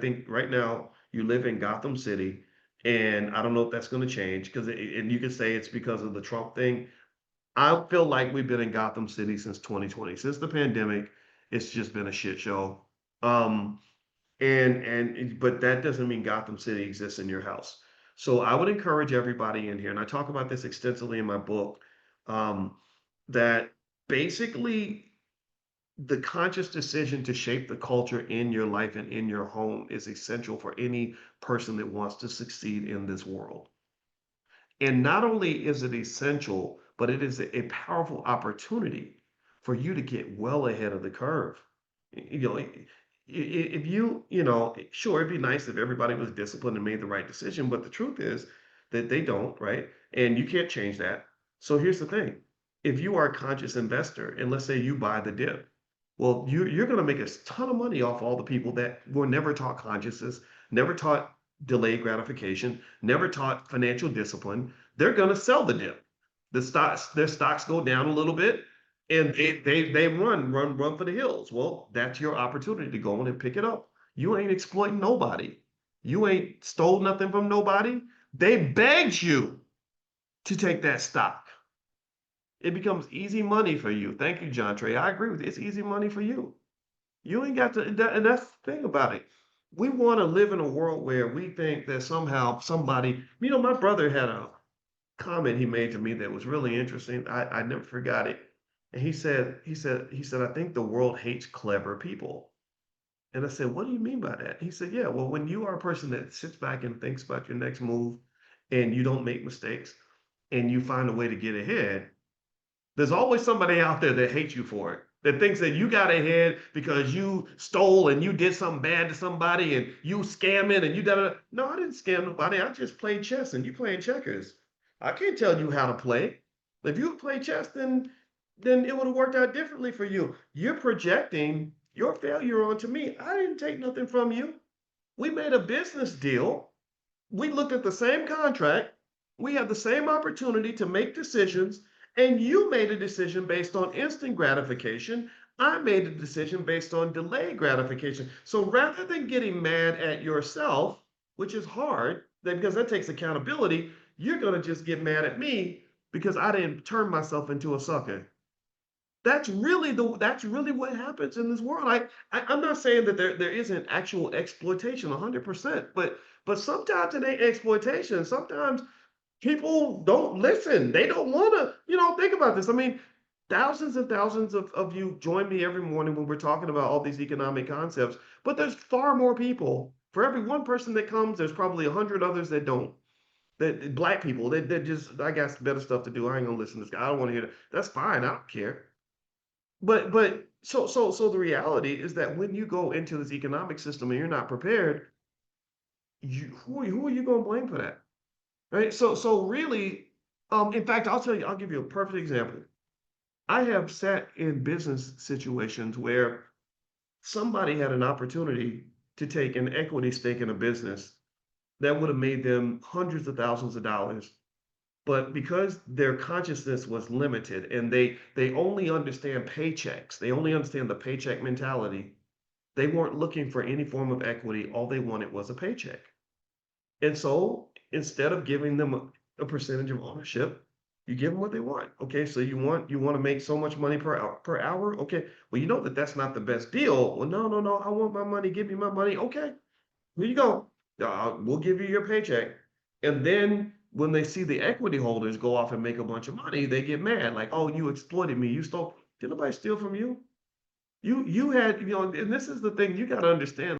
think right now you live in Gotham City, and I don't know if that's going to change because, and you could say it's because of the Trump thing. I feel like we've been in Gotham City since 2020. Since the pandemic, it's just been a shit show. Um, but that doesn't mean Gotham City exists in your house. So I would encourage everybody in here, and I talk about this extensively in my book, um, that basically the conscious decision to shape the culture in your life and in your home is essential for any person that wants to succeed in this world. And not only is it essential, but it is a powerful opportunity for you to get well ahead of the curve. You know, if sure, it'd be nice if everybody was disciplined and made the right decision, but the truth is that they don't, right? And you can't change that. So here's the thing. If you are a conscious investor, and let's say you buy the dip, well, you're going to make a ton of money off all the people that were never taught consciousness, never taught delayed gratification, never taught financial discipline. They're going to sell the dip. Their stocks go down a little bit, and they run for the hills. Well, that's your opportunity to go in and pick it up. You ain't exploiting nobody. You ain't stole nothing from nobody. They begged you to take that stock. It becomes easy money for you. Thank you, John Trey. I agree with you. It's easy money for you. You ain't got to, and that's the thing about it. We want to live in a world where we think that somehow somebody, my brother had a comment he made to me that was really interesting. I never forgot it. And he said, I think the world hates clever people. And I said, what do you mean by that? He said, yeah, well, when you are a person that sits back and thinks about your next move and you don't make mistakes and you find a way to get ahead, there's always somebody out there that hates you for it, that thinks that you got ahead because you stole and you did something bad to somebody and you scamming and you da. No, I didn't scam nobody. I just played chess and you playing checkers. I can't tell you how to play. If you play chess, then it would have worked out differently for you. You're projecting your failure onto me. I didn't take nothing from you. We made a business deal. We looked at the same contract. We had the same opportunity to make decisions, and you made a decision based on instant gratification. I made a decision based on delayed gratification. So rather than getting mad at yourself, which is hard, because that takes accountability, you're going to just get mad at me because I didn't turn myself into a sucker. That's really what happens in this world. I'm not saying that there isn't actual exploitation 100%, but sometimes it ain't exploitation. Sometimes people don't listen. They don't want to, think about this. I mean, thousands and thousands of you join me every morning when we're talking about all these economic concepts, but there's far more people. For every one person that comes, there's probably 100 others that don't. That black people, that just, I got better stuff to do. I ain't gonna listen to this guy. I don't want to hear that. That's fine. I don't care. But the reality is that when you go into this economic system and you're not prepared, who are you going to blame for that? Right? So really, in fact, I'll tell you, I'll give you a perfect example. I have sat in business situations where somebody had an opportunity to take an equity stake in a business that would have made them hundreds of thousands of dollars, but because their consciousness was limited and they only understand paychecks, they only understand the paycheck mentality, they weren't looking for any form of equity. All they wanted was a paycheck. And so instead of giving them a percentage of ownership, you give them what they want. Okay, so you want to make so much money per hour. Okay, well, you know that that's not the best deal. Well, no, no, no, I want my money. Give me my money. Okay, here you go. We'll give you your paycheck. And then when they see the equity holders go off and make a bunch of money, they get mad. Like, oh, you exploited me. You stole. Did nobody steal from you? You had, and this is the thing you got to understand.